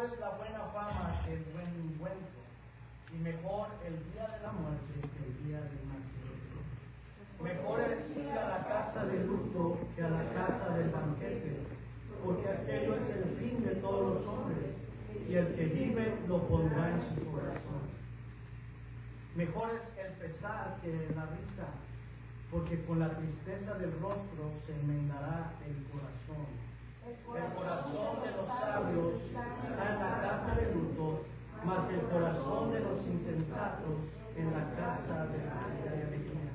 Mejor es la buena fama que el buen ungüento, y mejor el día de la muerte que el día del nacimiento. Mejor es ir a la casa del luto que a la casa del banquete, porque aquello es el fin de todos los hombres, y el que vive lo pondrá en sus corazones. Mejor es el pesar que la risa, porque con la tristeza del rostro se enmendará el corazón. El corazón de los sabios está en la casa del luto, mas el corazón de los insensatos en la casa de la alegría.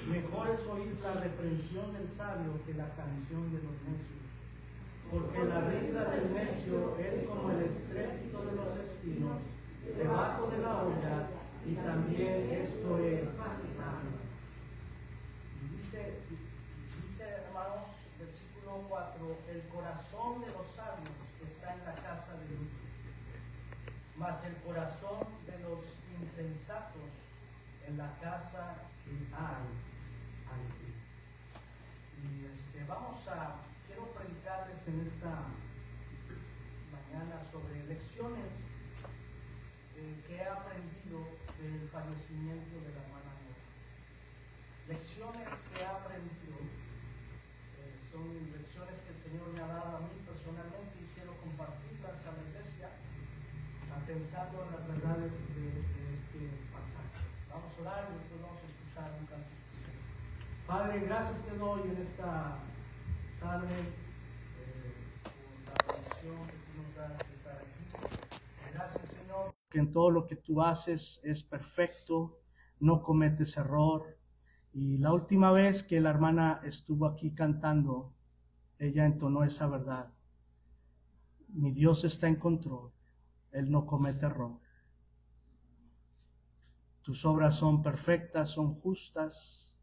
Mejor es oír la reprensión del sabio que la canción de los necios, porque la risa del necio es como el estrépito de los espinos debajo de la olla, y también esto es malo. Dice, hermanos, versículo 4, el corazón de los sabios está en la casa de luto, mas el corazón de los insensatos en la casa que hay alegría. Y quiero predicarles en esta mañana sobre lecciones que he aprendido del fallecimiento de la hermana Nora. Lecciones que he aprendido, son lecciones que el Señor me ha dado a mí personalmente y quiero compartirlas a la iglesia, pensando en las verdades de este pasaje. Vamos a orar y después vamos a escuchar un canto especial. Padre, gracias te doy en esta tarde por la bendición que tú nos das de estar aquí. Gracias, Señor, que en todo lo que tú haces es perfecto, no cometes error. Y la última vez que la hermana estuvo aquí cantando, ella entonó esa verdad. Mi Dios está en control, Él no comete error. Tus obras son perfectas, son justas,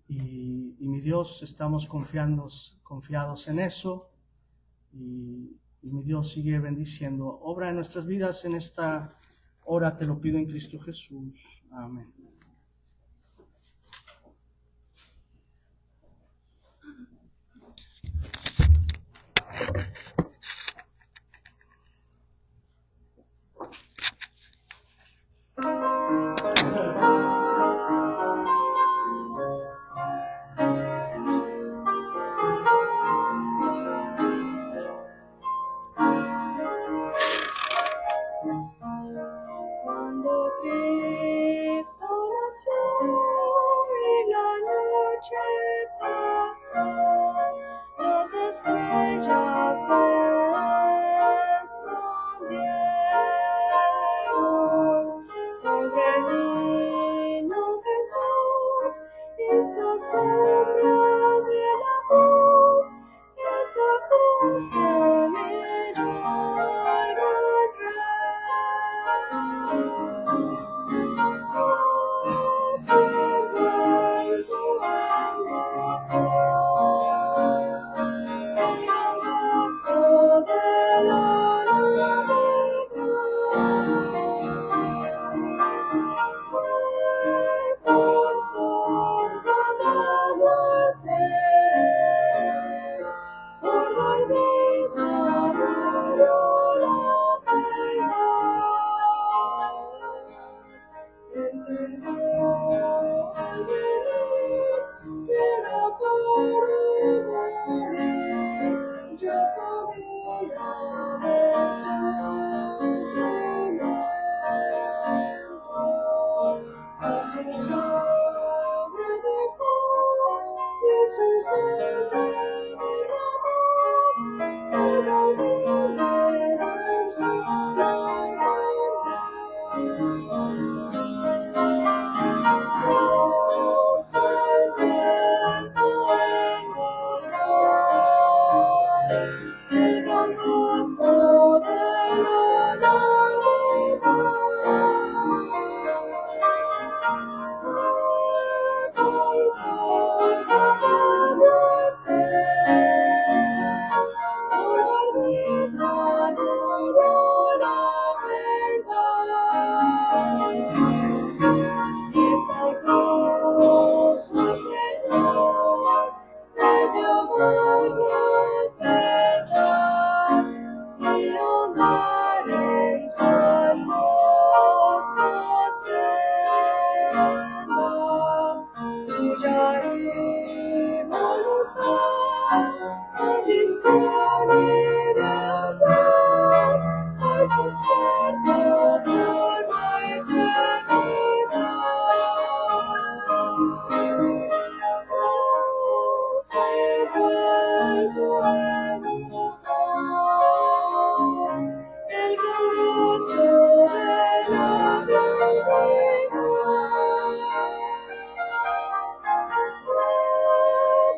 y mi Dios, estamos confiados en eso, y mi Dios sigue bendiciendo. Obra en nuestras vidas en esta hora, te lo pido en Cristo Jesús. Amén. Cuando Cristo nació y la noche pasó, las estrellas se escondieron. Sobre el niño Jesús hizo sombra de la cruz, esa cruz que humilló al gran Rey. El gran gozo de la Navidad fue por sobre la muerte, por dar vida murió la verdad. Entendió al venir que era para morir, ya sabía del sufrimiento. A su madre dejó y su sangre derramó, pero mi redención al gozo hambriento encontró, el gran gozo de la Navidad. Por sobre la muerte, envuelto en un lugar, el gran gozo de la novedad.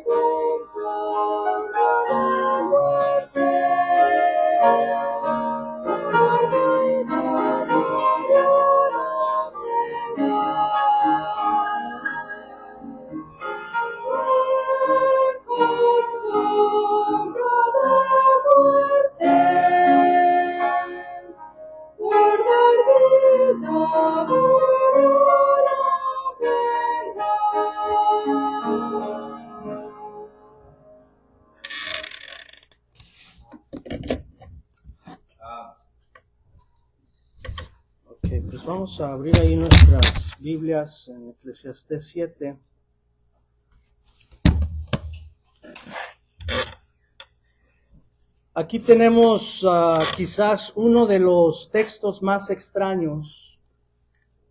Con sombra de muerte, por vida murió la verdad. Con sombra de muerte, por dar vida murió la Ok, pues vamos a abrir ahí nuestras Biblias en Eclesiastés 7. Aquí tenemos quizás uno de los textos más extraños,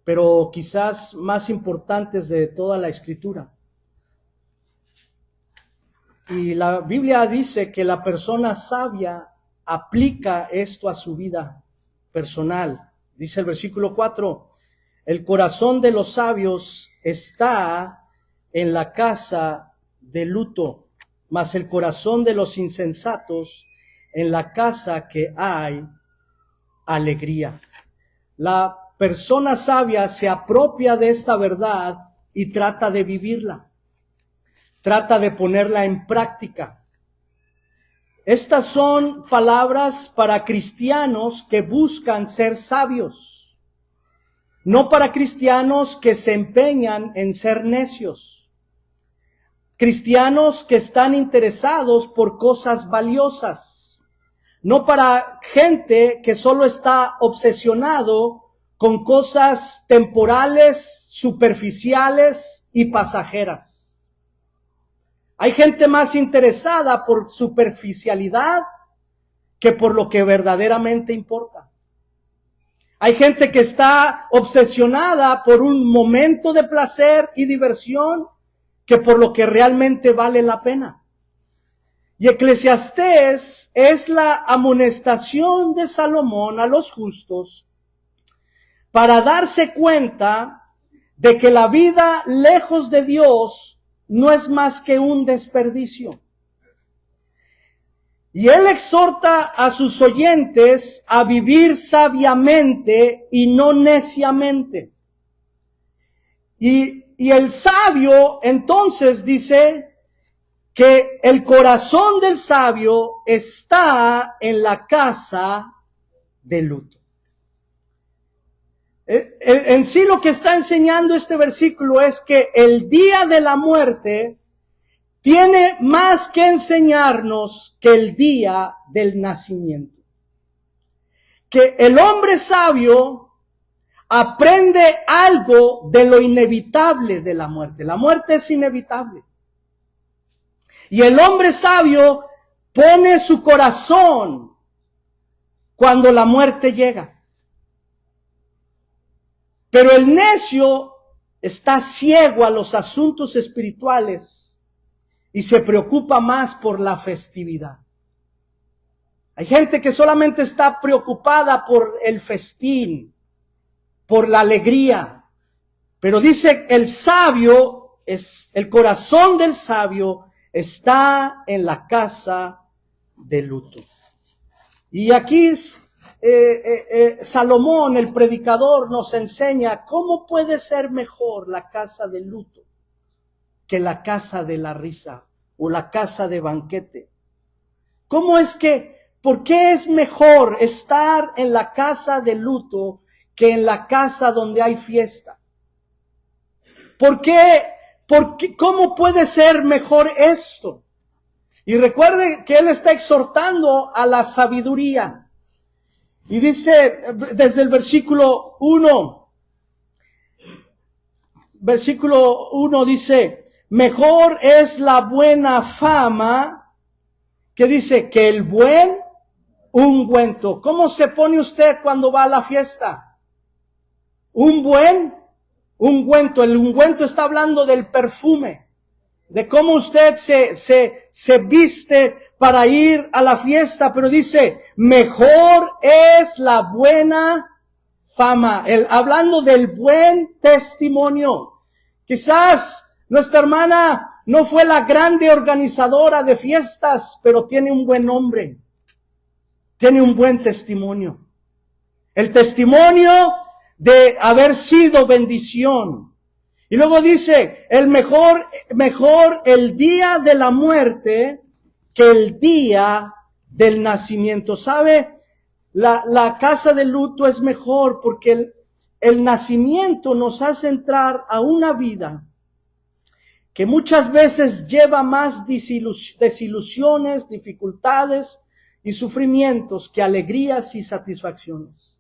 pero quizás más importantes de toda la Escritura. Y la Biblia dice que la persona sabia aplica esto a su vida personal. Dice el versículo 4, el corazón de los sabios está en la casa de luto, mas el corazón de los insensatos en la casa que hay alegría. La persona sabia se apropia de esta verdad y trata de vivirla. Trata de ponerla en práctica. Estas son palabras para cristianos que buscan ser sabios, no para cristianos que se empeñan en ser necios, cristianos que están interesados por cosas valiosas, no para gente que solo está obsesionado con cosas temporales, superficiales y pasajeras. Hay gente más interesada por superficialidad que por lo que verdaderamente importa. Hay gente que está obsesionada por un momento de placer y diversión que por lo que realmente vale la pena. Y Eclesiastés es la amonestación de Salomón a los justos para darse cuenta de que la vida lejos de Dios no es más que un desperdicio. Y él exhorta a sus oyentes a vivir sabiamente y no neciamente. Y el sabio entonces dice que el corazón del sabio está en la casa de luto. En sí lo que está enseñando este versículo es que el día de la muerte tiene más que enseñarnos que el día del nacimiento. Que el hombre sabio aprende algo de lo inevitable de la muerte. La muerte es inevitable. Y el hombre sabio pone su corazón cuando la muerte llega. Pero el necio está ciego a los asuntos espirituales y se preocupa más por la festividad. Hay gente que solamente está preocupada por el festín, por la alegría. Pero dice el sabio, el corazón del sabio está en la casa de luto. Y aquí Salomón, el predicador, nos enseña cómo puede ser mejor la casa de luto que la casa de la risa o la casa de banquete. ¿Por qué es mejor estar en la casa de luto que en la casa donde hay fiesta? ¿Cómo puede ser mejor esto? Y recuerde que él está exhortando a la sabiduría. Y dice desde el versículo 1 dice, mejor es la buena fama, que dice, que el buen ungüento. ¿Cómo se pone usted cuando va a la fiesta? Un buen ungüento. El ungüento está hablando del perfume. de cómo usted se viste para ir a la fiesta, pero dice, mejor es la buena fama, hablando del buen testimonio. Quizás nuestra hermana no fue la grande organizadora de fiestas, pero tiene un buen nombre, tiene un buen testimonio. El testimonio de haber sido bendición. Y luego dice, mejor el día de la muerte que el día del nacimiento. ¿Sabe? La casa de luto es mejor porque el nacimiento nos hace entrar a una vida que muchas veces lleva más desilusiones, dificultades y sufrimientos que alegrías y satisfacciones.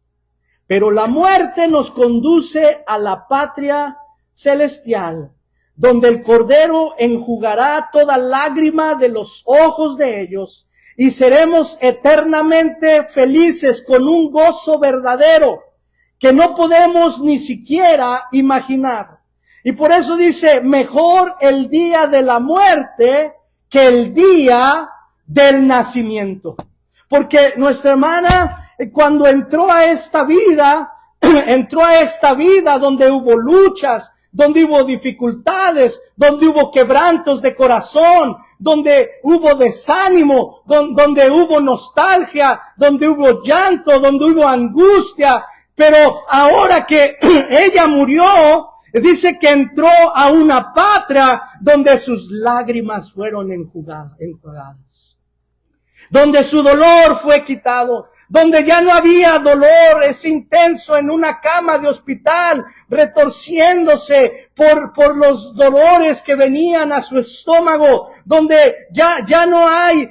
Pero la muerte nos conduce a la patria celestial, donde el Cordero enjugará toda lágrima de los ojos de ellos y seremos eternamente felices con un gozo verdadero que no podemos ni siquiera imaginar. Y por eso dice, mejor el día de la muerte que el día del nacimiento. Porque nuestra hermana, cuando entró a esta vida donde hubo luchas, donde hubo dificultades, donde hubo quebrantos de corazón, donde hubo desánimo, donde hubo nostalgia, donde hubo llanto, donde hubo angustia. Pero ahora que ella murió, dice que entró a una patria donde sus lágrimas fueron enjugadas, donde su dolor fue quitado, donde ya no había dolor ese intenso en una cama de hospital, retorciéndose por los dolores que venían a su estómago, donde ya no hay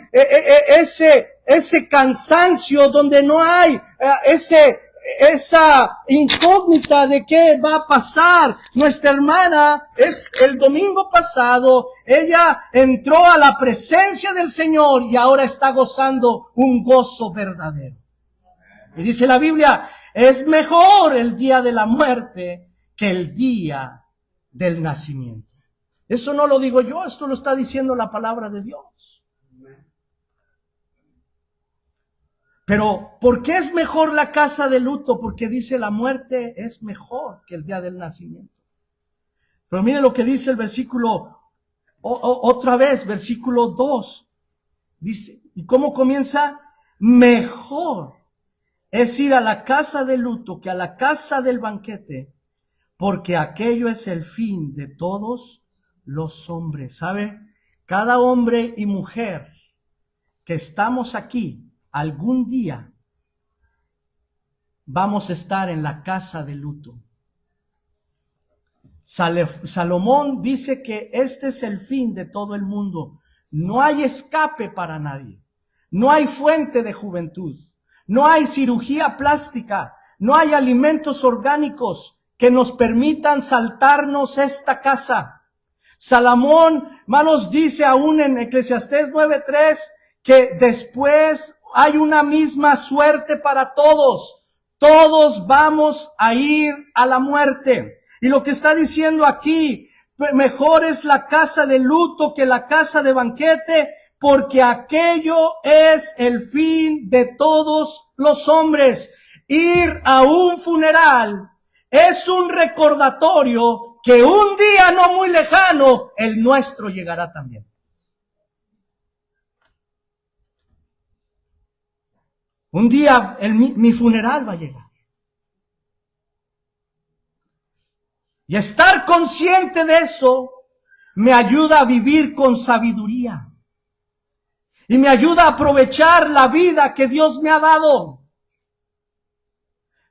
ese cansancio, donde no hay esa incógnita de qué va a pasar. Nuestra hermana, el domingo pasado, ella entró a la presencia del Señor y ahora está gozando un gozo verdadero. Y dice la Biblia, es mejor el día de la muerte que el día del nacimiento. Eso no lo digo yo, esto lo está diciendo la palabra de Dios. Pero, ¿por qué es mejor la casa de luto? Porque dice la muerte es mejor que el día del nacimiento. Pero mire lo que dice el versículo, otra vez, versículo 2. Dice, ¿y cómo comienza? Mejor es ir a la casa de luto que a la casa del banquete, porque aquello es el fin de todos los hombres. ¿Sabe? Cada hombre y mujer que estamos aquí, algún día vamos a estar en la casa de luto. Salomón dice que este es el fin de todo el mundo. No hay escape para nadie. No hay fuente de juventud. No hay cirugía plástica. No hay alimentos orgánicos que nos permitan saltarnos esta casa. Salomón, hermanos, dice aún en Eclesiastés 9:3 que después hay una misma suerte para todos. Todos vamos a ir a la muerte. Y lo que está diciendo aquí, mejor es la casa de luto que la casa de banquete, porque aquello es el fin de todos los hombres. Ir a un funeral es un recordatorio que un día no muy lejano, el nuestro llegará también. Un día mi funeral va a llegar. Y estar consciente de eso me ayuda a vivir con sabiduría. Y me ayuda a aprovechar la vida que Dios me ha dado.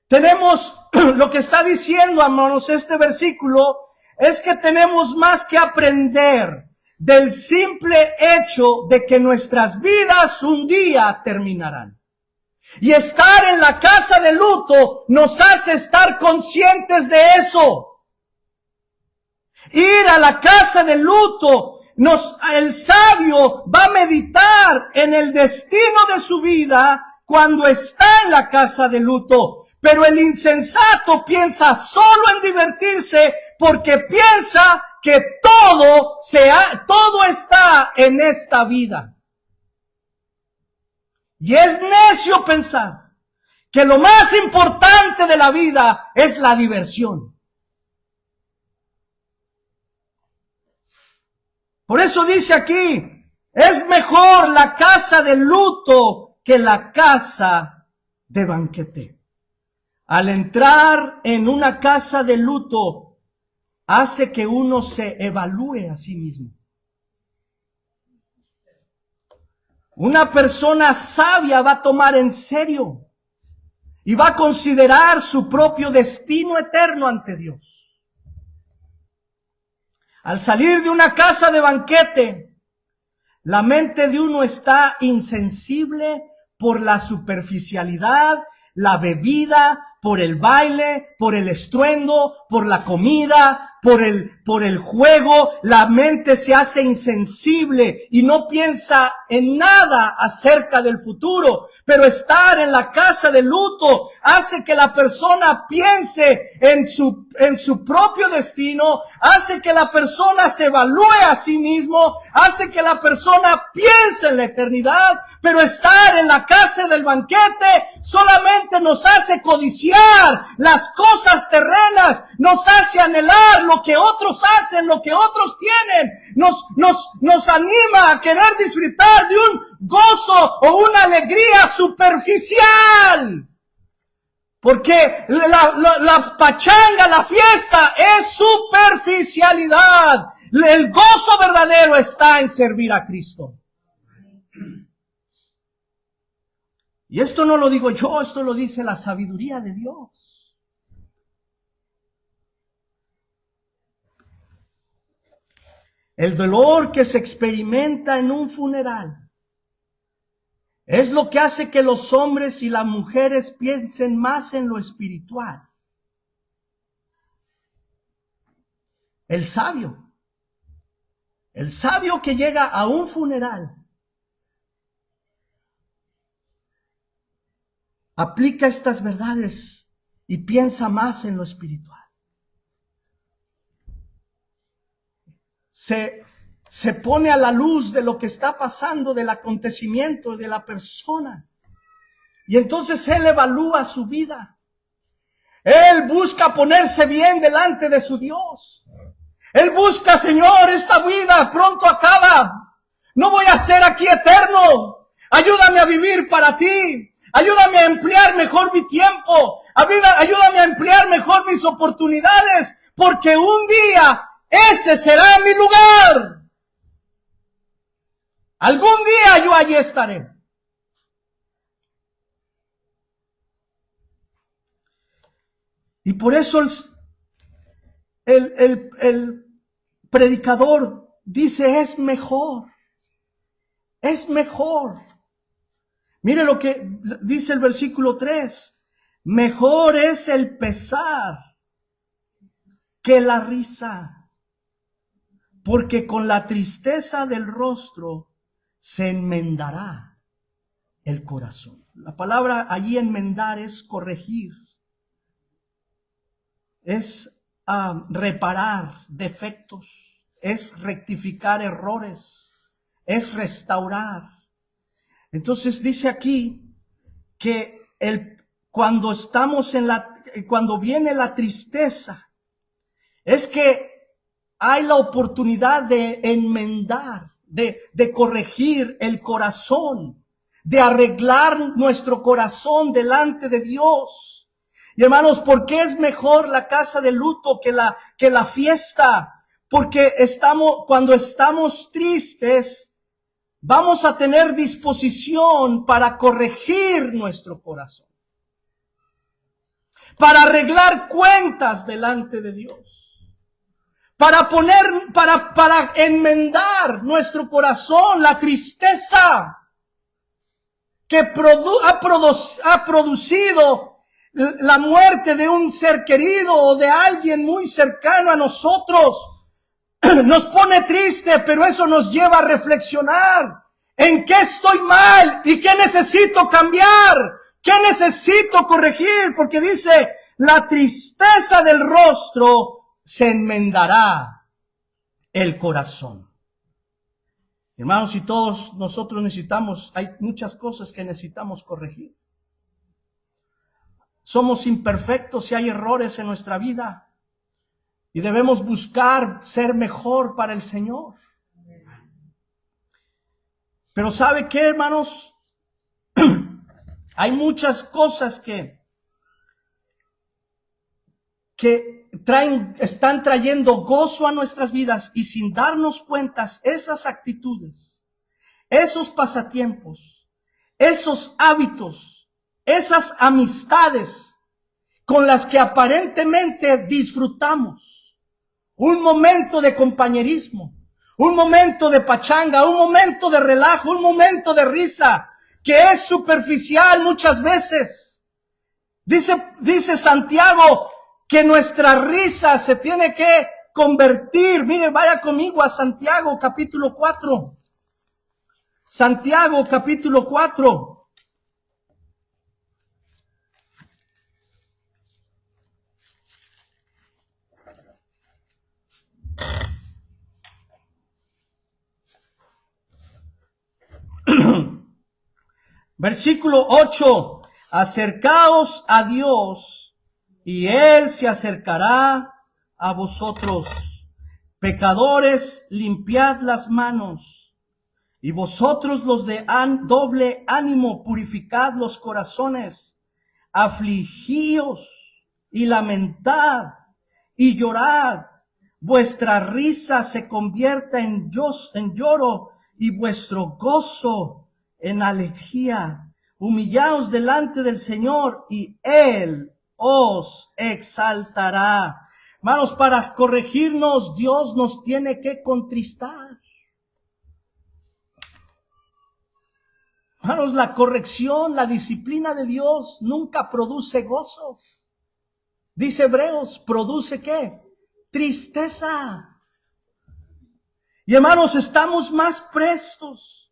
Tenemos, lo que está diciendo, hermanos, este versículo, es que tenemos más que aprender del simple hecho de que nuestras vidas un día terminarán. Y estar en la casa de luto nos hace estar conscientes de eso. Ir a la casa de luto, el sabio va a meditar en el destino de su vida cuando está en la casa de luto. Pero el insensato piensa solo en divertirse porque piensa que todo está en esta vida. Y es necio pensar que lo más importante de la vida es la diversión. Por eso dice aquí, es mejor la casa de luto que la casa de banquete. Al entrar en una casa de luto, hace que uno se evalúe a sí mismo. Una persona sabia va a tomar en serio y va a considerar su propio destino eterno ante Dios. Al salir de una casa de banquete, la mente de uno está insensible por la superficialidad, la bebida, por el baile, por el estruendo, por la comida, por el juego. La mente se hace insensible y no piensa en nada acerca del futuro. Pero estar en la casa de luto hace que la persona piense en su propio destino, hace que la persona se evalúe a sí mismo, hace que la persona piense en la eternidad. Pero estar en la casa del banquete solamente nos hace codiciar las cosas terrenas, nos hace anhelar lo que otros hacen, lo que otros tienen, nos anima a querer disfrutar de un gozo o una alegría superficial. Porque la pachanga, la fiesta es superficialidad. El gozo verdadero está en servir a Cristo. Y esto no lo digo yo, esto lo dice la sabiduría de Dios. El dolor que se experimenta en un funeral es lo que hace que los hombres y las mujeres piensen más en lo espiritual. El sabio que llega a un funeral, aplica estas verdades y piensa más en lo espiritual. Se pone a la luz de lo que está pasando, del acontecimiento de la persona. Y entonces él evalúa su vida. Él busca ponerse bien delante de su Dios. Él busca, Señor, esta vida pronto acaba. No voy a ser aquí eterno. Ayúdame a vivir para ti. Ayúdame a emplear mejor mi tiempo. Ayúdame a emplear mejor mis oportunidades. Porque un día ese será mi lugar. Algún día yo allí estaré. Y por eso el predicador dice, es mejor. Es mejor. Mire lo que dice el versículo 3. Mejor es el pesar que la risa, porque con la tristeza del rostro se enmendará el corazón. La palabra allí enmendar es corregir, es reparar defectos, es rectificar errores, es restaurar. Entonces dice aquí que cuando viene la tristeza, es que hay la oportunidad de enmendar, de corregir el corazón, de arreglar nuestro corazón delante de Dios. Y hermanos, ¿por qué es mejor la casa de luto que la fiesta? Porque cuando estamos tristes, vamos a tener disposición para corregir nuestro corazón, para arreglar cuentas delante de Dios, para enmendar nuestro corazón. La tristeza que ha producido la muerte de un ser querido o de alguien muy cercano a nosotros nos pone triste, pero eso nos lleva a reflexionar en qué estoy mal y qué necesito cambiar, qué necesito corregir, porque dice, la tristeza del rostro se enmendará el corazón. Hermanos, y todos nosotros hay muchas cosas que necesitamos corregir. Somos imperfectos y hay errores en nuestra vida. Y debemos buscar ser mejor para el Señor. Pero ¿sabe qué, hermanos? Hay muchas cosas que están trayendo gozo a nuestras vidas y sin darnos cuenta, esas actitudes, esos pasatiempos, esos hábitos, esas amistades con las que aparentemente disfrutamos un momento de compañerismo, un momento de pachanga, un momento de relajo, un momento de risa, que es superficial muchas veces. Dice Santiago que nuestra risa se tiene que convertir. Mire, vaya conmigo a Santiago capítulo 4. Santiago capítulo 4. Versículo 8. Acercaos a Dios y Él se acercará a vosotros. Pecadores, limpiad las manos. Y vosotros los de doble ánimo, purificad los corazones. Afligíos y lamentad y llorad. Vuestra risa se convierta en lloro y vuestro gozo en alegría. Humillaos delante del Señor y Él os exaltará. Hermanos, para corregirnos, Dios nos tiene que contristar. Hermanos, la corrección, la disciplina de Dios nunca produce gozo. Dice Hebreos, ¿produce qué? Tristeza. Y hermanos, estamos más prestos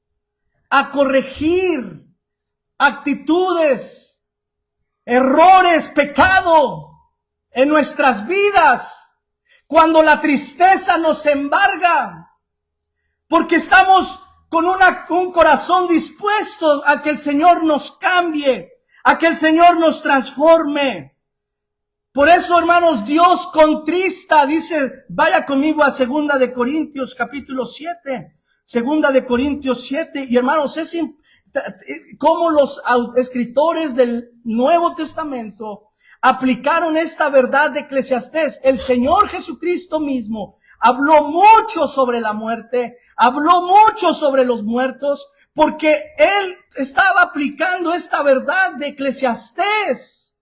a corregir actitudes, errores, pecado en nuestras vidas cuando la tristeza nos embarga, porque estamos con un corazón dispuesto a que el Señor nos cambie, a que el Señor nos transforme. Por eso, hermanos, Dios contrista, dice, vaya conmigo a 2 de Corintios capítulo 7, 2 de Corintios 7, y hermanos, es cómo los escritores del Nuevo Testamento aplicaron esta verdad de Eclesiastés. El Señor Jesucristo mismo habló mucho sobre la muerte, habló mucho sobre los muertos, porque Él estaba aplicando esta verdad de Eclesiastés.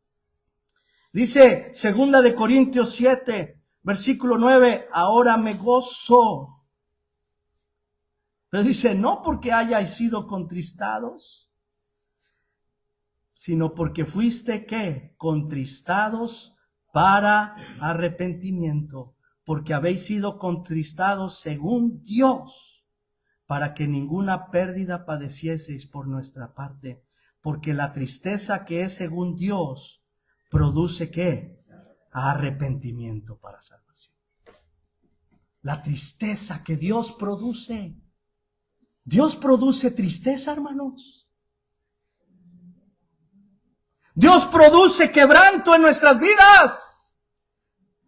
Dice 2 de Corintios 7, versículo 9, ahora me gozo. Pero dice, no porque hayáis sido contristados, sino porque fuiste, ¿qué? Contristados para arrepentimiento, porque habéis sido contristados según Dios, para que ninguna pérdida padecieseis por nuestra parte, porque la tristeza que es según Dios produce, ¿qué? Arrepentimiento para salvación. La tristeza que Dios produce. Dios produce tristeza, hermanos. Dios produce quebranto en nuestras vidas.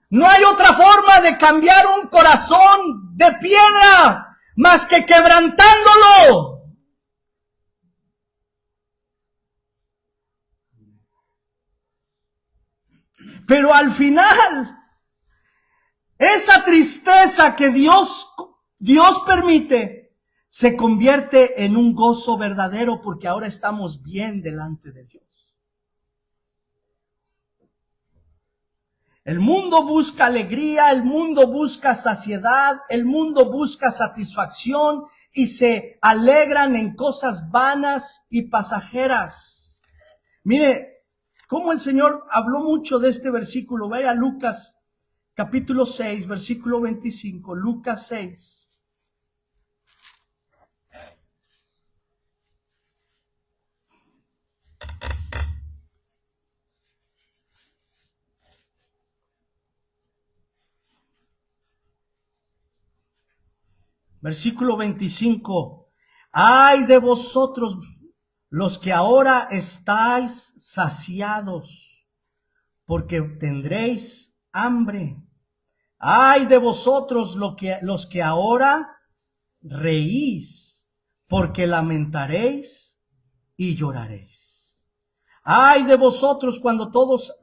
No hay otra forma de cambiar un corazón de piedra más que quebrantándolo. Pero al final, esa tristeza que Dios permite, se convierte en un gozo verdadero porque ahora estamos bien delante de Dios. El mundo busca alegría, el mundo busca saciedad, el mundo busca satisfacción y se alegran en cosas vanas y pasajeras. Mire, cómo el Señor habló mucho de este versículo. Vaya a Lucas capítulo 6, versículo 25, Lucas 6. Versículo 25. Ay de vosotros los que ahora estáis saciados, porque tendréis hambre. Ay de vosotros los que ahora reís, porque lamentaréis y lloraréis. Ay de vosotros cuando todos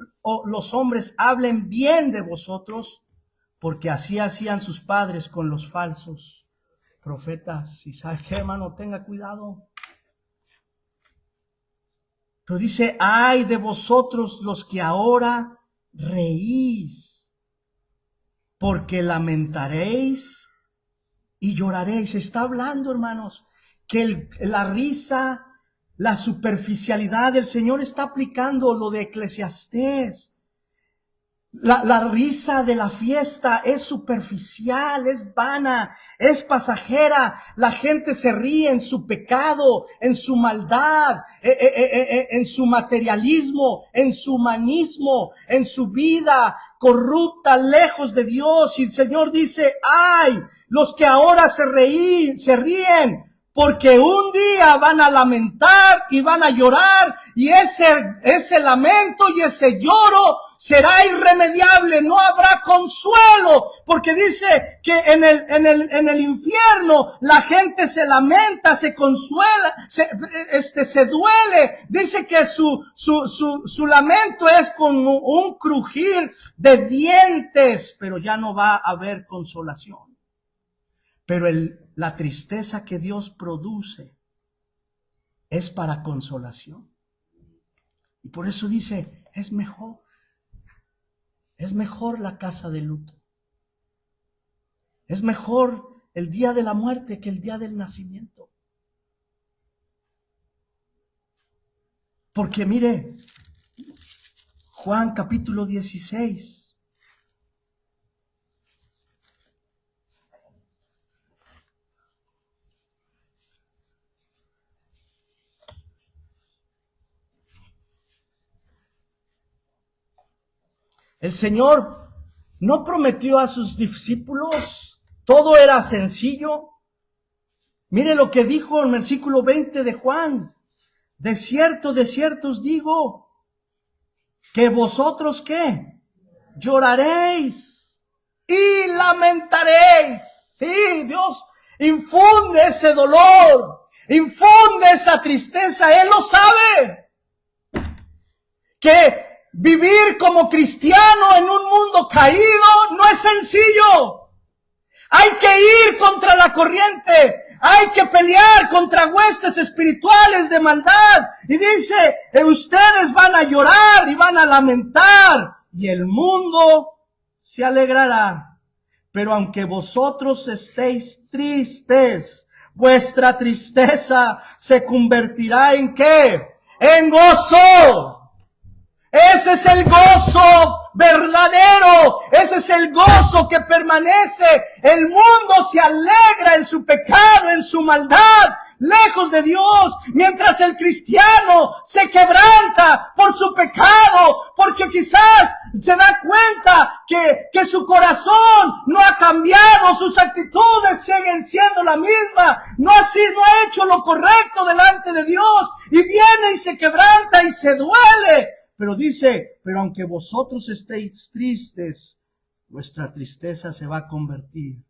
los hombres hablen bien de vosotros, porque así hacían sus padres con los falsos profetas. Y sabe qué, hermano, tenga cuidado. Pero dice, ay de vosotros los que ahora reís, porque lamentaréis y lloraréis. Está hablando, hermanos, que la risa, la superficialidad, el Señor está aplicando lo de Eclesiastés. La risa de la fiesta es superficial, es vana, es pasajera. La gente se ríe en su pecado, en su maldad, en su materialismo, en su humanismo, en su vida corrupta, lejos de Dios. Y el Señor dice, ay, los que ahora se ríen, porque un día van a lamentar y van a llorar, y ese lamento y ese lloro será irremediable, no habrá consuelo, porque dice que en el infierno la gente se lamenta, se consuela, se duele. Dice que su lamento es con un crujir de dientes, pero ya no va a haber consolación. Pero la tristeza que Dios produce es para consolación. Y por eso dice, es mejor la casa de luto. Es mejor el día de la muerte que el día del nacimiento. Porque mire, Juan capítulo 16. El Señor no prometió a sus discípulos, todo era sencillo. Mire lo que dijo en el versículo 20 de Juan. De cierto os digo, que vosotros, ¿qué? Lloraréis y lamentaréis. Sí, Dios infunde ese dolor, infunde esa tristeza. Él lo sabe. Que vivir como cristiano en un mundo caído no es sencillo. Hay que ir contra la corriente. Hay que pelear contra huestes espirituales de maldad. Y dice, ustedes van a llorar y van a lamentar, y el mundo se alegrará. Pero aunque vosotros estéis tristes, vuestra tristeza se convertirá ¿en qué? En gozo. Ese es el gozo verdadero. Ese es el gozo que permanece. El mundo se alegra en su pecado, en su maldad, lejos de Dios. Mientras el cristiano se quebranta por su pecado, porque quizás se da cuenta que su corazón no ha cambiado, sus actitudes siguen siendo la misma, no ha hecho lo correcto delante de Dios, y viene y se quebranta y se duele. Pero dice, pero aunque vosotros estéis tristes, vuestra tristeza se va a convertir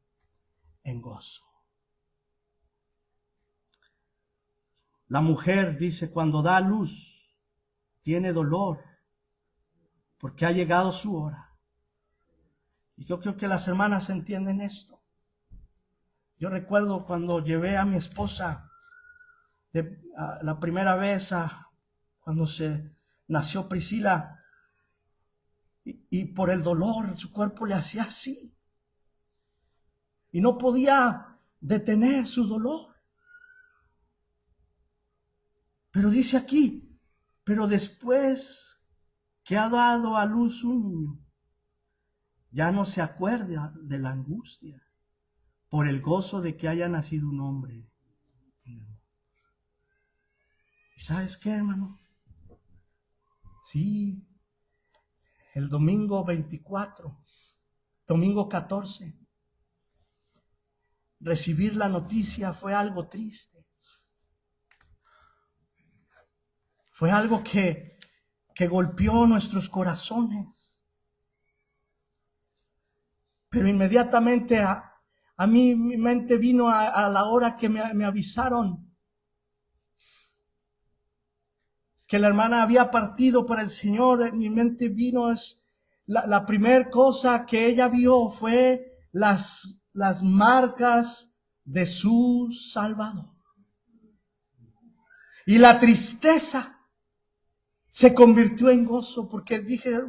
en gozo. La mujer, dice, cuando da a luz, tiene dolor, porque ha llegado su hora. Y yo creo que las hermanas entienden esto. Yo recuerdo cuando llevé a mi esposa la primera vez cuando nació Priscila, y por el dolor su cuerpo le hacía así, y no podía detener su dolor. Pero dice aquí, pero después que ha dado a luz un niño, ya no se acuerda de la angustia por el gozo de que haya nacido un hombre. ¿Y sabes qué, hermano? Sí, el domingo 14, recibir la noticia fue algo triste. Fue algo que golpeó nuestros corazones. Pero inmediatamente a mí mi mente vino a la hora que me avisaron que la hermana había partido para el Señor. En mi mente vino la primera cosa que ella vio fue las marcas de su Salvador. Y la tristeza se convirtió en gozo, porque dije,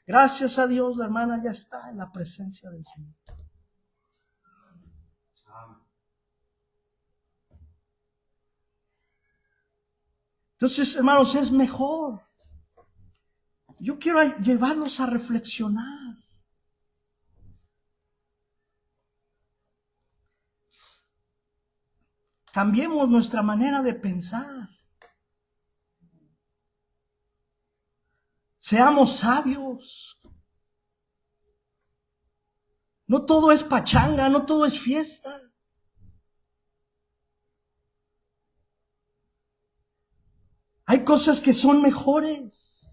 gracias a Dios, la hermana ya está en la presencia del Señor. Entonces, hermanos, es mejor. Yo quiero llevarlos a reflexionar. Cambiemos nuestra manera de pensar. Seamos sabios. No todo es pachanga, no todo es fiesta. Hay cosas que son mejores.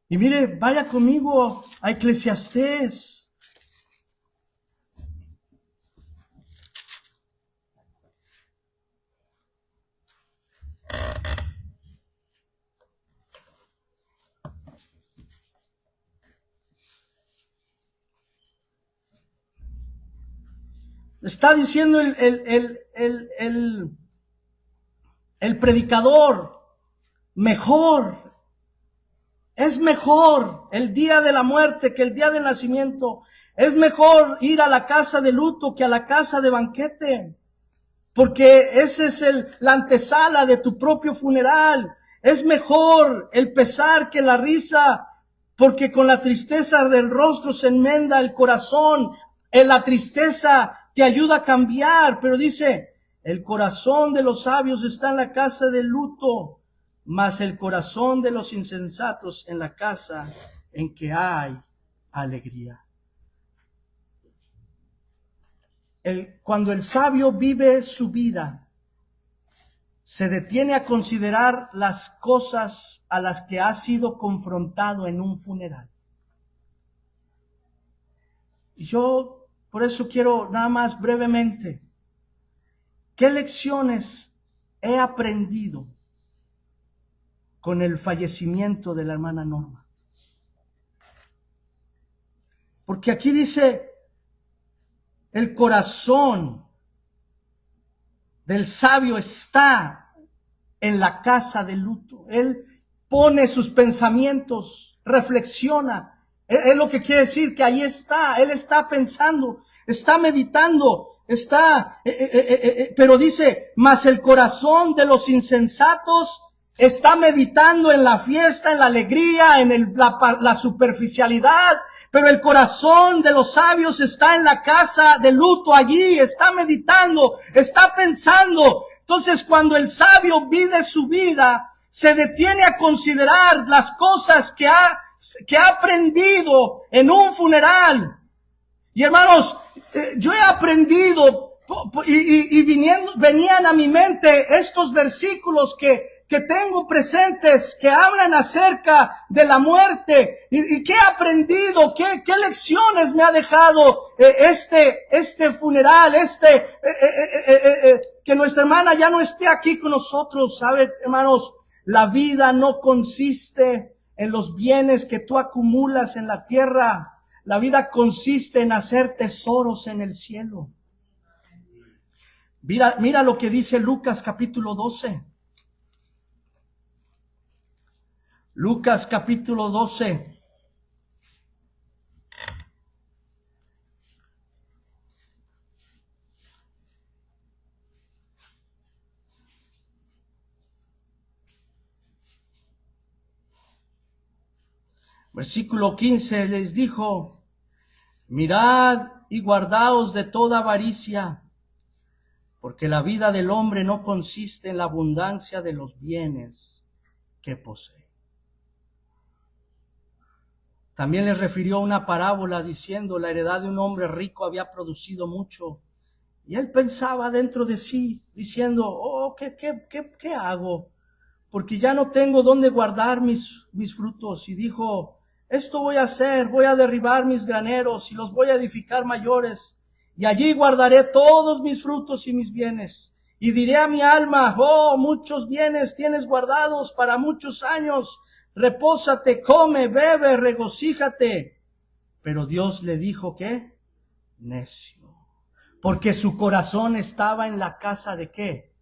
Y mire, vaya conmigo a Eclesiastés. Está diciendo el predicador, mejor, es mejor el día de la muerte que el día del nacimiento. Es mejor ir a la casa de luto que a la casa de banquete, porque ese es la antesala de tu propio funeral. Es mejor el pesar que la risa, porque con la tristeza del rostro se enmenda el corazón. En la tristeza te ayuda a cambiar, pero dice, el corazón de los sabios está en la casa del luto, mas el corazón de los insensatos en la casa en que hay alegría. Cuando el sabio vive su vida, se detiene a considerar las cosas a las que ha sido confrontado en un funeral. Y yo por eso quiero nada más brevemente, ¿qué lecciones he aprendido con el fallecimiento de la hermana Norma? Porque aquí dice, el corazón del sabio está en la casa de luto. Él pone sus pensamientos, reflexiona. Es lo que quiere decir que ahí está. Él está pensando, está meditando, pero dice, mas el corazón de los insensatos está meditando en la fiesta, en la alegría, en la superficialidad, pero el corazón de los sabios está en la casa de luto, allí está meditando, está pensando. Entonces, cuando el sabio vive su vida, se detiene a considerar las cosas que ha aprendido en un funeral. Y hermanos, yo he aprendido y venían a mi mente estos versículos que tengo presentes, que hablan acerca de la muerte. ¿Y qué he aprendido? ¿Qué lecciones me ha dejado este funeral? Que nuestra hermana ya no esté aquí con nosotros. ¿Sabe, hermanos? La vida no consiste en los bienes que tú acumulas en la tierra. La vida consiste en hacer tesoros en el cielo. Mira lo que dice Lucas capítulo 12. Lucas capítulo 12. Versículo 15 les dijo, mirad y guardaos de toda avaricia, porque la vida del hombre no consiste en la abundancia de los bienes que posee. También les refirió una parábola diciendo: la heredad de un hombre rico había producido mucho. Y él pensaba dentro de sí, diciendo: oh, ¿qué hago? Porque ya no tengo dónde guardar mis frutos. Y dijo: esto voy a hacer, voy a derribar mis graneros y los voy a edificar mayores. Y allí guardaré todos mis frutos y mis bienes. Y diré a mi alma: oh, muchos bienes tienes guardados para muchos años. Repósate, come, bebe, regocíjate. Pero Dios le dijo: ¿qué? Necio. Porque su corazón estaba en la casa ¿de qué?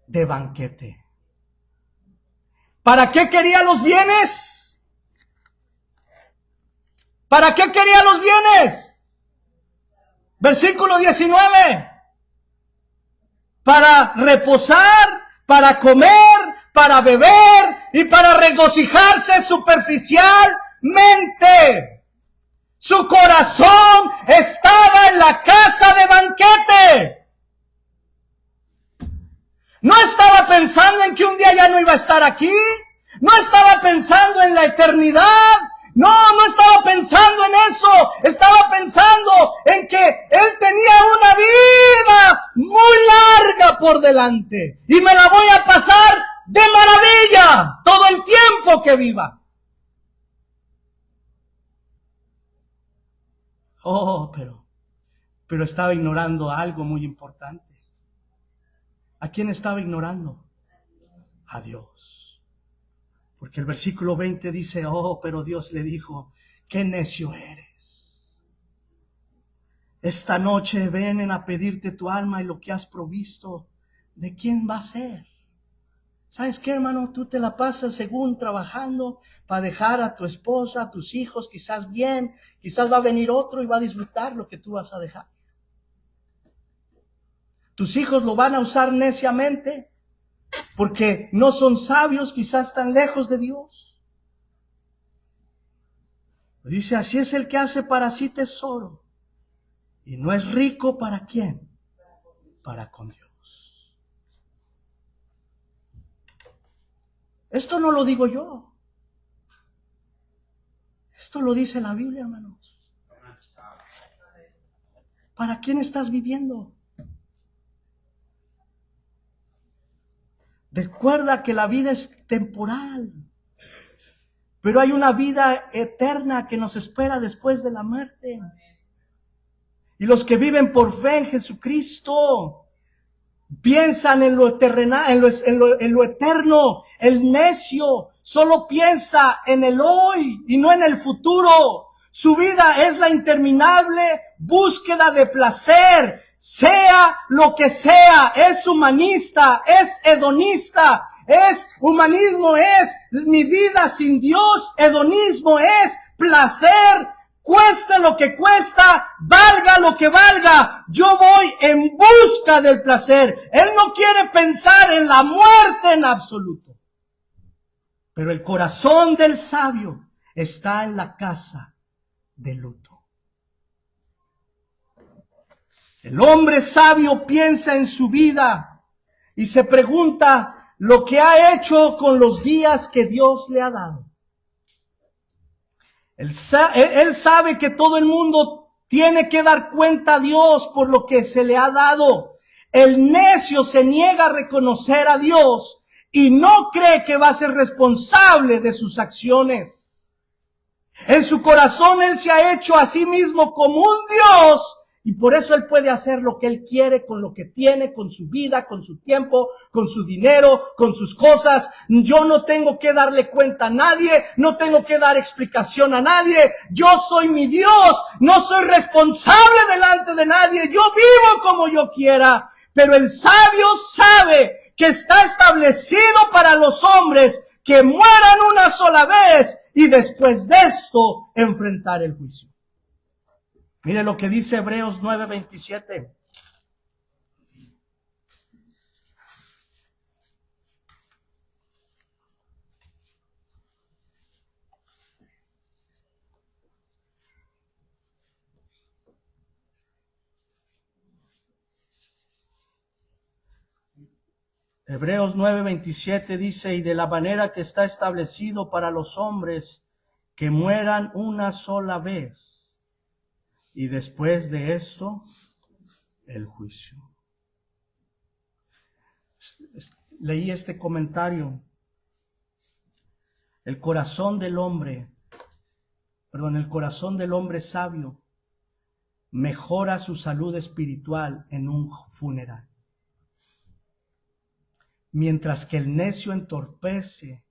De banquete. ¿Para qué quería los bienes? ¿Para qué quería los bienes? Versículo 19. Para reposar, para comer, para beber y para regocijarse superficialmente. Su corazón estaba en la casa de banquete. No estaba pensando en que un día ya no iba a estar aquí. No estaba pensando en la eternidad. No estaba pensando en eso. Estaba pensando en que él tenía una vida muy larga por delante. Y me la voy a pasar de maravilla todo el tiempo que viva. Oh, pero estaba ignorando algo muy importante. ¿A quién estaba ignorando? A Dios. Porque el versículo 20 dice: oh, pero Dios le dijo: qué necio eres. Esta noche vienen a pedirte tu alma y lo que has provisto, ¿de quién va a ser? ¿Sabes qué, hermano? Tú te la pasas según trabajando para dejar a tu esposa, a tus hijos, quizás bien, quizás va a venir otro y va a disfrutar lo que tú vas a dejar. Tus hijos lo van a usar neciamente porque no son sabios, quizás están lejos de Dios. Dice: así es el que hace para sí tesoro y no es rico ¿para quién? Para con Dios. Esto no lo digo yo. Esto lo dice la Biblia, hermanos. ¿Para quién estás viviendo? Recuerda que la vida es temporal, pero hay una vida eterna que nos espera después de la muerte. Y los que viven por fe en Jesucristo piensan en lo terrenal, en lo eterno. El necio solo piensa en el hoy y no en el futuro. Su vida es la interminable búsqueda de placer, sea lo que sea. Es humanista, es hedonista, humanismo es mi vida sin Dios, hedonismo es placer. Cueste lo que cuesta, valga lo que valga, yo voy en busca del placer. Él no quiere pensar en la muerte en absoluto. Pero el corazón del sabio está en la casa de luto. El hombre sabio piensa en su vida y se pregunta lo que ha hecho con los días que Dios le ha dado. Él sabe que todo el mundo tiene que dar cuenta a Dios por lo que se le ha dado. El necio se niega a reconocer a Dios y no cree que va a ser responsable de sus acciones. En su corazón él se ha hecho a sí mismo como un Dios y por eso él puede hacer lo que él quiere con lo que tiene, con su vida, con su tiempo, con su dinero, con sus cosas. Yo no tengo que darle cuenta a nadie, no tengo que dar explicación a nadie. Yo soy mi Dios, no soy responsable delante de nadie. Yo vivo como yo quiera. Pero el sabio sabe que está establecido para los hombres que mueran una sola vez y después de esto enfrentar el juicio. Mire lo que dice Hebreos 9:27. Hebreos 9:27 dice: y de la manera que está establecido para los hombres que mueran una sola vez, y después de esto, el juicio. Leí este comentario. El corazón del hombre sabio mejora su salud espiritual en un funeral, mientras que el necio entorpece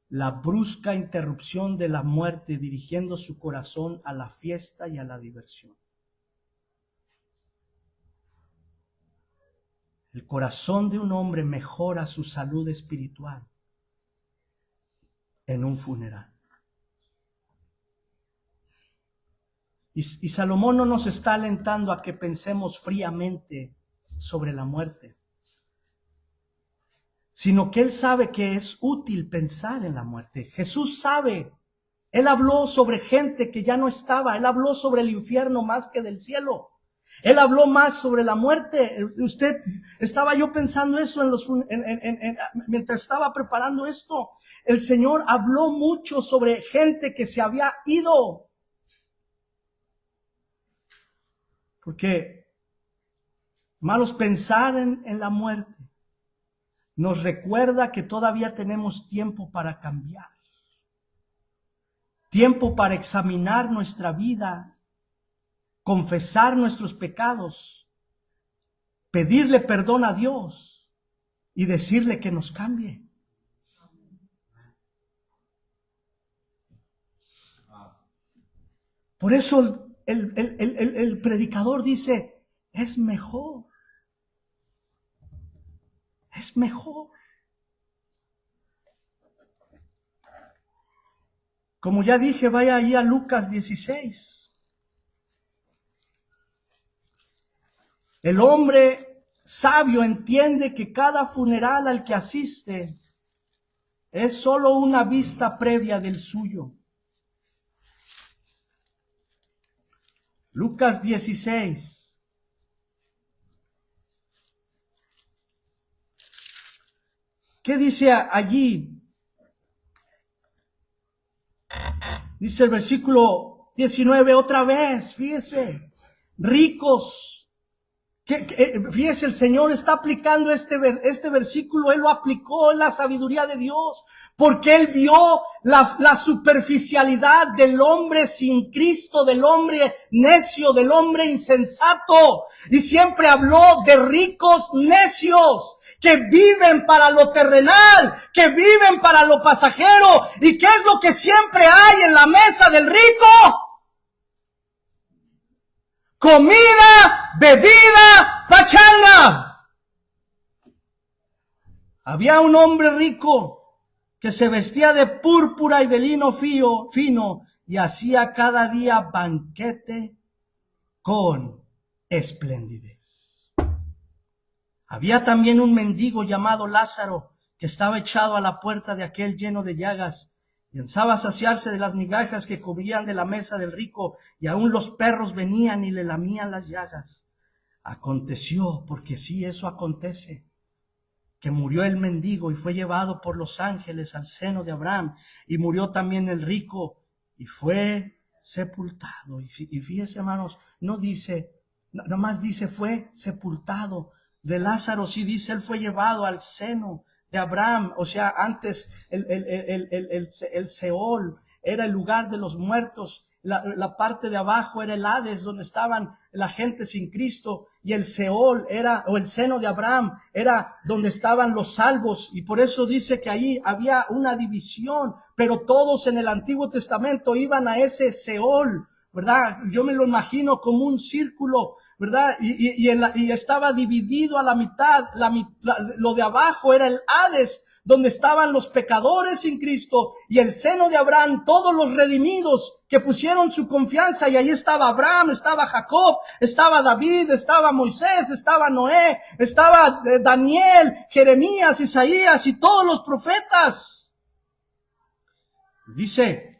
la brusca interrupción de la muerte, dirigiendo su corazón a la fiesta y a la diversión. El corazón de un hombre mejora su salud espiritual en un funeral. Y Salomón no nos está alentando a que pensemos fríamente sobre la muerte, sino que él sabe que es útil pensar en la muerte. Jesús sabe. Él habló sobre gente que ya no estaba. Él habló sobre el infierno más que del cielo. Él habló más sobre la muerte. Estaba yo pensando eso mientras estaba preparando esto. El Señor habló mucho sobre gente que se había ido. Porque, hermanos, pensar en la muerte nos recuerda que todavía tenemos tiempo para cambiar. Tiempo para examinar nuestra vida, confesar nuestros pecados, pedirle perdón a Dios y decirle que nos cambie. Por eso el predicador dice, es mejor. Es mejor. Como ya dije, vaya ahí a Lucas 16. El hombre sabio entiende que cada funeral al que asiste es solo una vista previa del suyo. Lucas 16. ¿Qué dice allí? Dice el versículo 19 otra vez, fíjese, ricos. Fíjese, el Señor está aplicando este versículo, Él lo aplicó en la sabiduría de Dios, porque Él vio la superficialidad del hombre sin Cristo, del hombre necio, del hombre insensato, y siempre habló de ricos necios, que viven para lo terrenal, que viven para lo pasajero. ¿Y qué es lo que siempre hay en la mesa del rico? Comida, bebida, pachanga. Había un hombre rico que se vestía de púrpura y de lino fino y hacía cada día banquete con esplendidez. Había también un mendigo llamado Lázaro que estaba echado a la puerta de aquel lleno de llagas. Pensaba saciarse de las migajas que comían de la mesa del rico, y aún los perros venían y le lamían las llagas. Aconteció, porque sí, eso acontece, que murió el mendigo y fue llevado por los ángeles al seno de Abraham, y murió también el rico y fue sepultado. Y fíjese, hermanos, no dice, nomás dice fue sepultado. De Lázaro sí dice, él fue llevado al seno de Abraham. O sea, antes el Seol era el lugar de los muertos, la parte de abajo era el Hades, donde estaban la gente sin Cristo, y el Seol era, o el seno de Abraham, era donde estaban los salvos, y por eso dice que ahí había una división, pero todos en el Antiguo Testamento iban a ese Seol, ¿verdad? Yo me lo imagino como un círculo, ¿verdad? Y estaba dividido a la mitad. Lo de abajo era el Hades, donde estaban los pecadores sin Cristo, y el seno de Abraham, todos los redimidos que pusieron su confianza, y ahí estaba Abraham, estaba Jacob, estaba David, estaba Moisés, estaba Noé, estaba Daniel, Jeremías, Isaías y todos los profetas. Dice,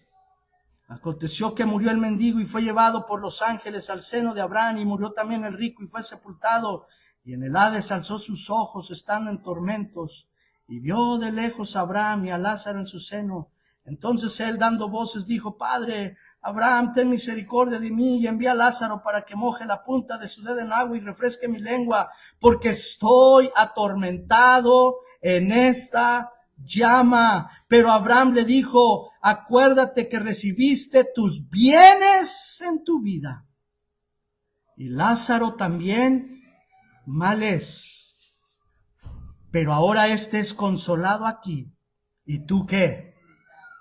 aconteció que murió el mendigo y fue llevado por los ángeles al seno de Abraham, y murió también el rico y fue sepultado, y en el Hades alzó sus ojos estando en tormentos, y vio de lejos a Abraham y a Lázaro en su seno. Entonces él, dando voces, dijo: Padre Abraham, ten misericordia de mí y envía a Lázaro para que moje la punta de su dedo en agua y refresque mi lengua, porque estoy atormentado en esta llama. Pero Abraham le dijo: acuérdate que recibiste tus bienes en tu vida, y Lázaro también males, pero ahora este es consolado aquí, y tú ¿qué?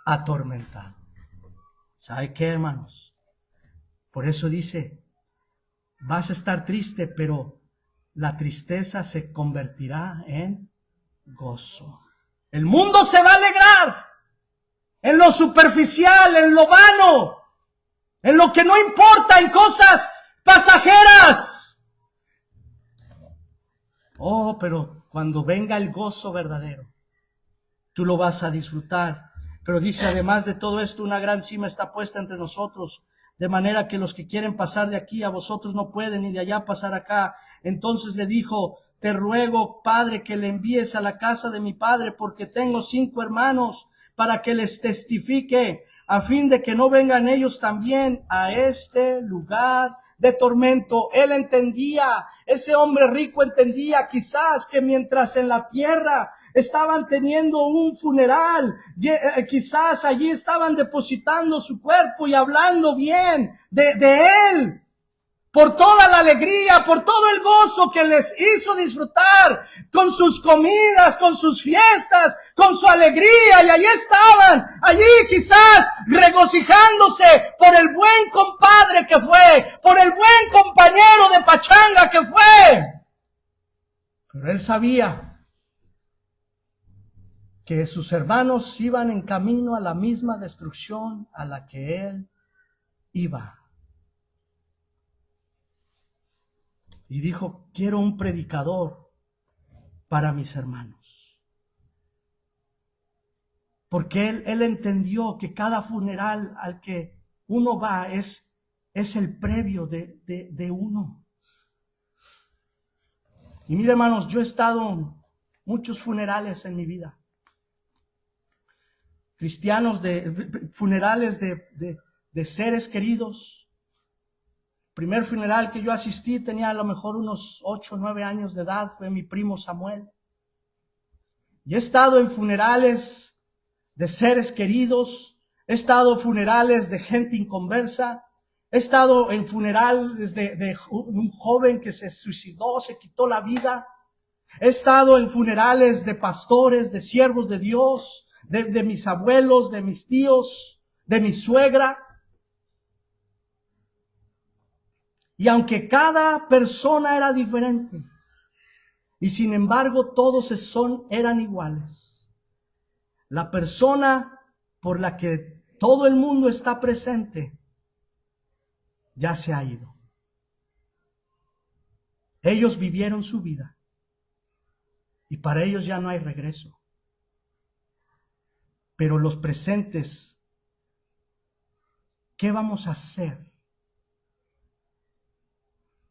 Atormentado. ¿Sabe qué, hermanos? Por eso dice, vas a estar triste, pero la tristeza se convertirá en gozo. El mundo se va a alegrar en lo superficial, en lo vano, en lo que no importa, en cosas pasajeras. Oh, pero cuando venga el gozo verdadero, tú lo vas a disfrutar. Pero dice, además de todo esto, una gran cima está puesta entre nosotros, de manera que los que quieren pasar de aquí a vosotros no pueden, ni de allá pasar acá. Entonces le dijo: te ruego, Padre, que le envíes a la casa de mi padre, porque tengo 5 hermanos, para que les testifique, a fin de que no vengan ellos también a este lugar de tormento. Él entendía, ese hombre rico entendía quizás que mientras en la tierra estaban teniendo un funeral, quizás allí estaban depositando su cuerpo y hablando bien de él, por toda la alegría, por todo el gozo que les hizo disfrutar, con sus comidas, con sus fiestas, con su alegría, y allí estaban, allí quizás regocijándose por el buen compadre que fue, por el buen compañero de pachanga que fue. Pero él sabía que sus hermanos iban en camino a la misma destrucción a la que él iba. Y dijo: quiero un predicador para mis hermanos. Porque él entendió que cada funeral al que uno va es el previo de uno. Y mire, hermanos, yo he estado en muchos funerales en mi vida. Cristianos, funerales de seres queridos. Primer funeral que yo asistí tenía a lo mejor unos 8 o 9 años de edad, fue mi primo Samuel. Y he estado en funerales de seres queridos, he estado en funerales de gente inconversa, he estado en funerales de un joven que se suicidó, se quitó la vida. He estado en funerales de pastores, de siervos de Dios, de mis abuelos, de mis tíos, de mi suegra. Y aunque cada persona era diferente, y sin embargo todos eran iguales, la persona por la que todo el mundo está presente ya se ha ido. Ellos vivieron su vida y para ellos ya no hay regreso. Pero los presentes, ¿qué vamos a hacer?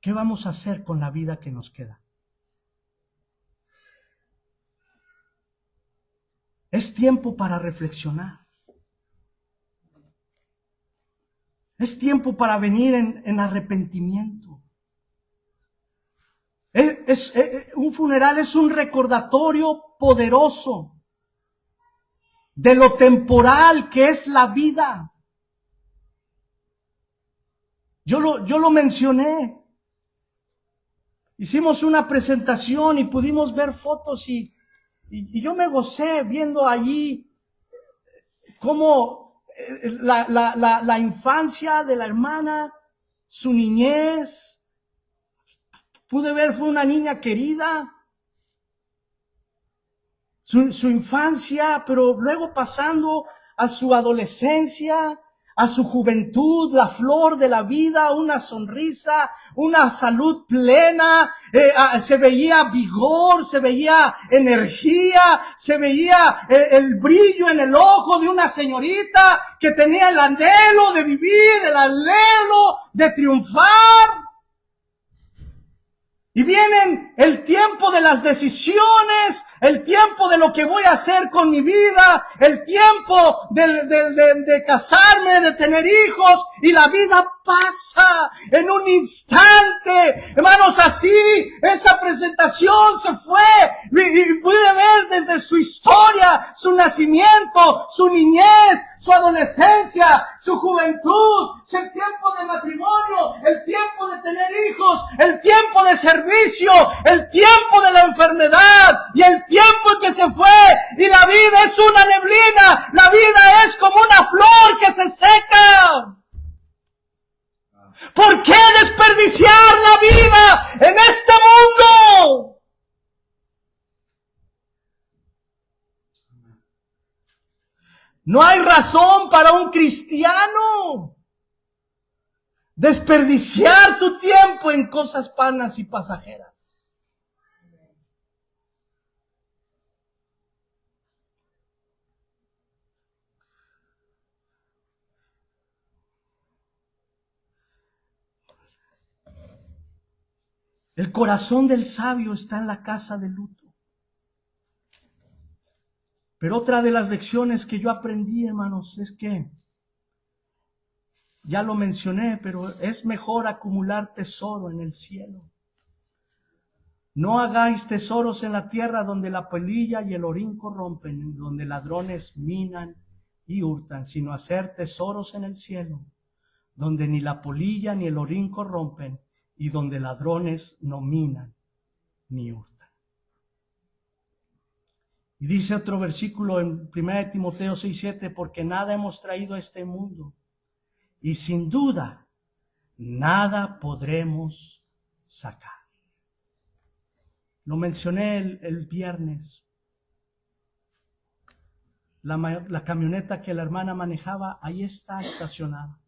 ¿Qué vamos a hacer con la vida que nos queda? Es tiempo para reflexionar. Es tiempo para venir en arrepentimiento. Un funeral es un recordatorio poderoso de lo temporal que es la vida. Yo lo mencioné. Hicimos una presentación y pudimos ver fotos y yo me gocé viendo allí cómo la infancia de la hermana, su niñez, pude ver, fue una niña querida, su infancia, pero luego pasando a su adolescencia, a su juventud, la flor de la vida, una sonrisa, una salud plena, se veía vigor, se veía energía, se veía el brillo en el ojo de una señorita que tenía el anhelo de vivir, el anhelo de triunfar. Y vienen el tiempo de las decisiones, el tiempo de lo que voy a hacer con mi vida, el tiempo de casarme, de tener hijos, y la vida pasa en un instante. Hermanos, así esa presentación se fue y pude ver desde su historia, su nacimiento, su niñez, su adolescencia, su juventud, el tiempo de matrimonio, el tiempo de tener hijos, el tiempo de servicio, el tiempo de la enfermedad y el tiempo en que se fue. Y la vida es una neblina, la vida es como una flor que se seca. ¿Por qué desperdiciar la vida en este mundo? No hay razón para un cristiano desperdiciar tu tiempo en cosas vanas y pasajeras. El corazón del sabio está en la casa de luto. Pero otra de las lecciones que yo aprendí, hermanos, es que, ya lo mencioné, pero es mejor acumular tesoro en el cielo. No hagáis tesoros en la tierra donde la polilla y el orín corrompen, donde ladrones minan y hurtan, sino hacer tesoros en el cielo, donde ni la polilla ni el orín corrompen, y donde ladrones no minan ni hurtan. Y dice otro versículo en 1 Timoteo 6:7, porque nada hemos traído a este mundo, y sin duda nada podremos sacar. Lo mencioné el viernes. La camioneta que la hermana manejaba, ahí está estacionada.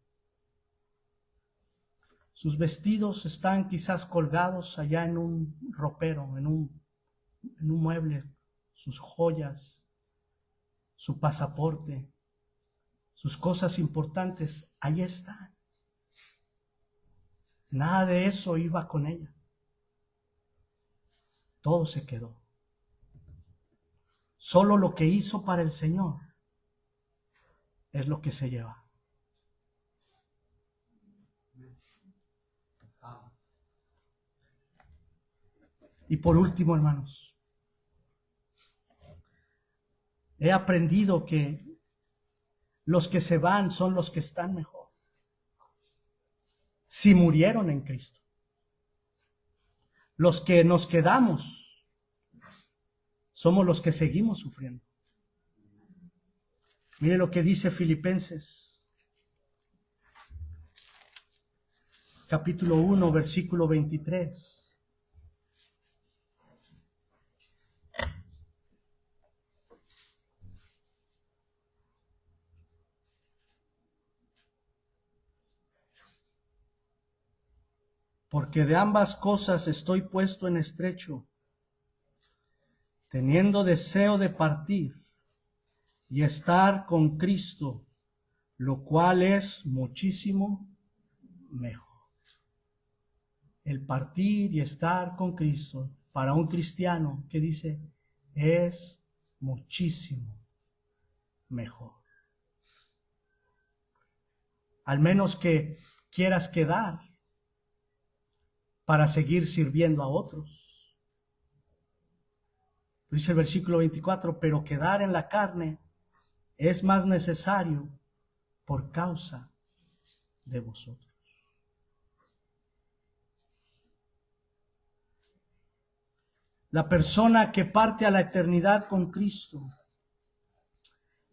Sus vestidos están quizás colgados allá en un ropero, en un mueble. Sus joyas, su pasaporte, sus cosas importantes, ahí están. Nada de eso iba con ella. Todo se quedó. Solo lo que hizo para el Señor es lo que se lleva. Y por último, hermanos, he aprendido que los que se van son los que están mejor. Si murieron en Cristo. Los que nos quedamos somos los que seguimos sufriendo. Mire lo que dice Filipenses, capítulo 1, versículo 23. Porque de ambas cosas estoy puesto en estrecho, teniendo deseo de partir y estar con Cristo, lo cual es muchísimo mejor. El partir y estar con Cristo, para un cristiano, ¿qué dice? Es muchísimo mejor. Al menos que quieras quedar para seguir sirviendo a otros. Dice el versículo 24, pero quedar en la carne es más necesario por causa de vosotros. La persona que parte a la eternidad con Cristo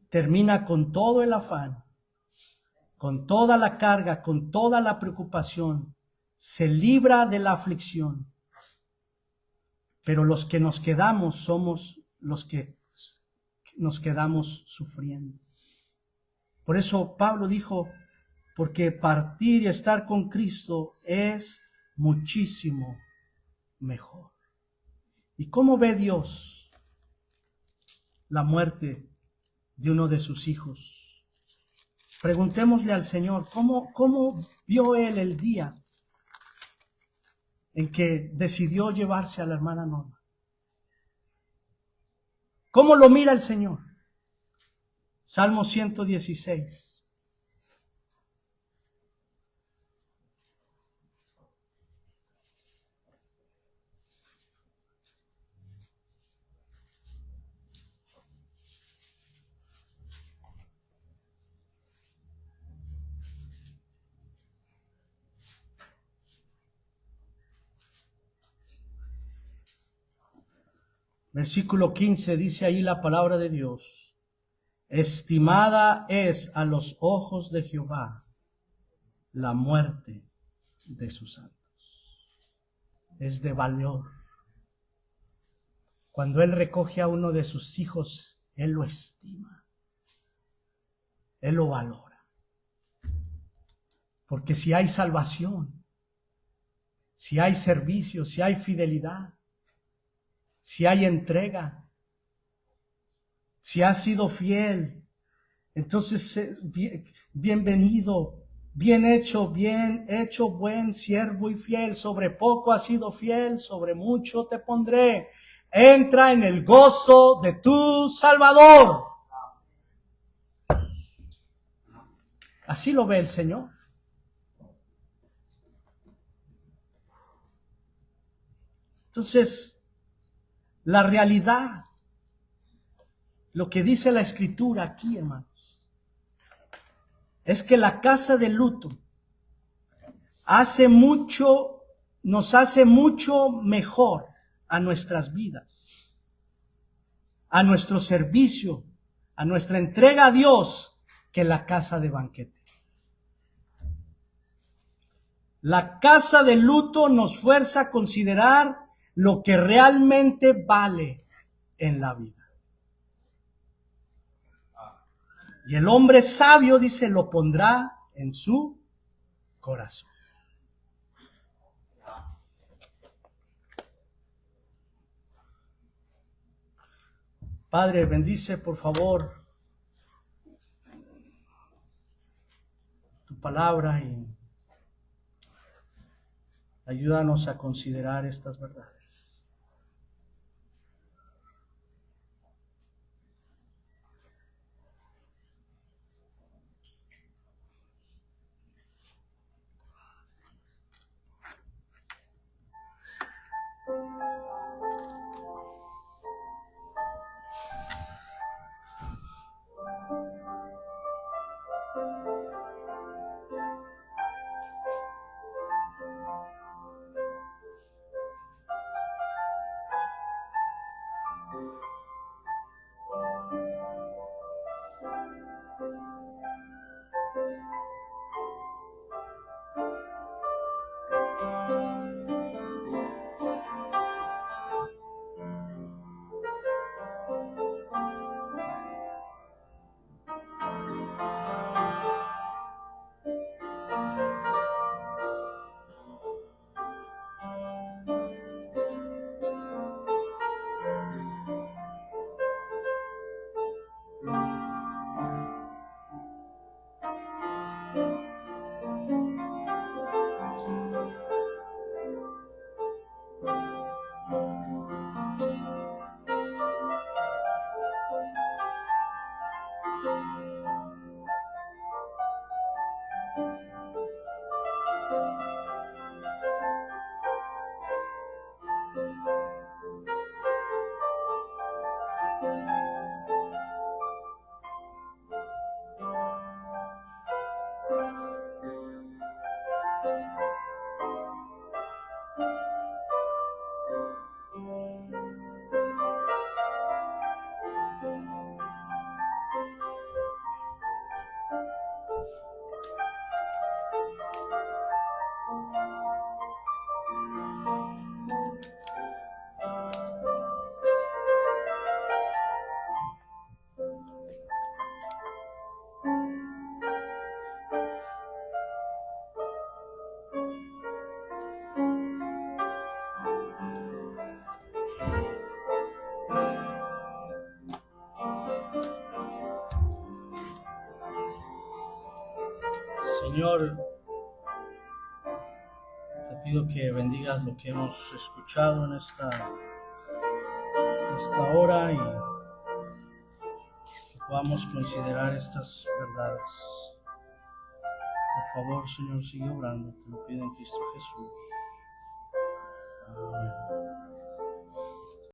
termina con todo el afán, con toda la carga, con toda la preocupación, se libra de la aflicción, pero los que nos quedamos somos los que nos quedamos sufriendo. Por eso Pablo dijo, porque partir y estar con Cristo es muchísimo mejor. ¿Y cómo ve Dios la muerte de uno de sus hijos? Preguntémosle al Señor, ¿cómo vio Él el día en que decidió llevarse a la hermana Norma. ¿Cómo lo mira el Señor? Salmo 116. Versículo 15 dice ahí la palabra de Dios. Estimada es a los ojos de Jehová la muerte de sus santos. Es de valor. Cuando Él recoge a uno de sus hijos, Él lo estima. Él lo valora. Porque si hay salvación, si hay servicio, si hay fidelidad, si hay entrega, si has sido fiel, entonces bienvenido, bien hecho, buen siervo y fiel. Sobre poco has sido fiel, sobre mucho te pondré. Entra en el gozo de tu Salvador. Así lo ve el Señor. Entonces, la realidad, lo que dice la Escritura aquí, hermanos, es que la casa de luto nos hace mucho mejor a nuestras vidas, a nuestro servicio, a nuestra entrega a Dios, que la casa de banquete. La casa de luto nos fuerza a considerar lo que realmente vale en la vida. Y el hombre sabio, dice, lo pondrá en su corazón. Padre, bendice por favor tu palabra y ayúdanos a considerar estas verdades. Señor, te pido pido que bendigas lo que hemos escuchado en esta hora y que podamos considerar estas verdades. Por favor, Señor, sigue obrando. Te lo pido en Cristo Jesús. Amén.